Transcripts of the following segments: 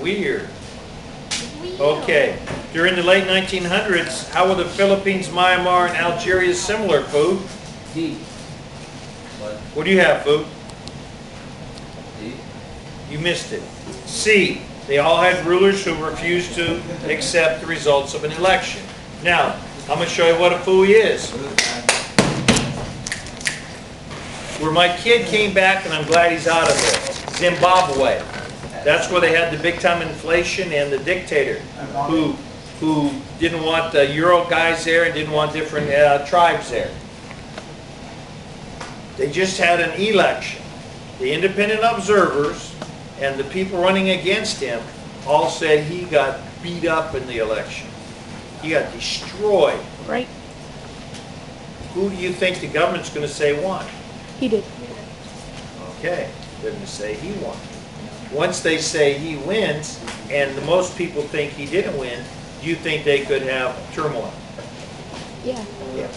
Weird. Okay. During the late 1900s, how were the Philippines, Myanmar, and Algeria similar, Food? D. What do you have, Food? D. You missed it. C. They all had rulers who refused to accept the results of an election. Now, I'm going to show you what a Fui is. Where my kid came back, and I'm glad he's out of there, Zimbabwe. That's where they had the big-time inflation and the dictator who didn't want the Euro guys there and didn't want different tribes there. They just had an election. The independent observers and the people running against him all said he got beat up in the election. He got destroyed. Right. Who do you think the government's going to say won? He did. Okay, they're going to say he won. Once they say he wins, and the most people think he didn't win, do you think they could have turmoil? Yeah. Yeah,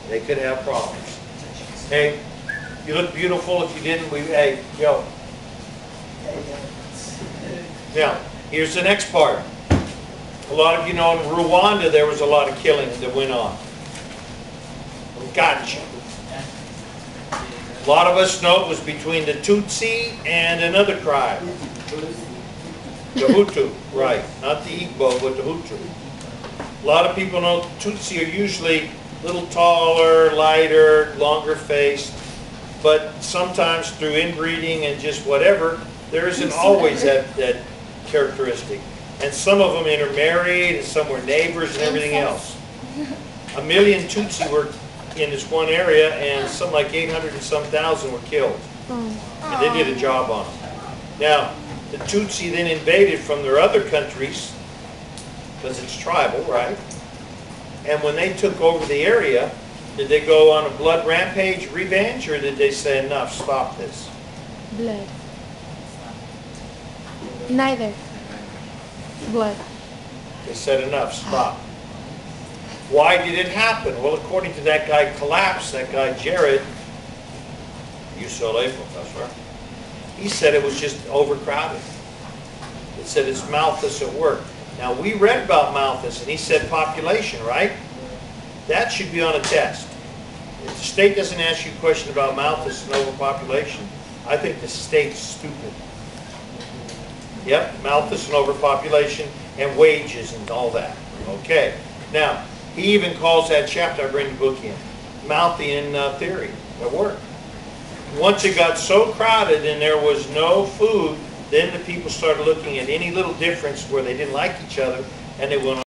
they could have problems. Hey, you look beautiful. If you didn't, hey, go. Now, here's the next part. A lot of you know in Rwanda there was a lot of killing that went on. Gotcha. A lot of us know it was between the Tutsi and another tribe. The Hutu, right. Not the Igbo, but the Hutu. A lot of people know Tutsi are usually a little taller, lighter, longer faced, but sometimes through inbreeding and just whatever, there isn't always that characteristic. And some of them intermarried, and some were neighbors and everything else. 1 million Tutsi were in this one area, and something like 800 and some thousand were killed. And they did a job on them. Now, the Tutsi then invaded from their other countries, because it's tribal, right? And when they took over the area, did they go on a blood rampage, revenge, or did they say, enough, stop this? Blood. Neither. Blood. They said, enough, stop. Why did it happen? Well, according to that guy Collapse, that guy Jared, UCLA professor, he said it was just overcrowded. It said it's Malthus at work. Now, we read about Malthus, and he said population, right? That should be on a test. If the state doesn't ask you a question about Malthus and overpopulation, I think the state's stupid. Yep, Malthus and overpopulation and wages and all that. Okay. Now, he even calls that chapter I bring the book in, Malthian theory at work. Once it got so crowded and there was no food, then the people started looking at any little difference where they didn't like each other, and they went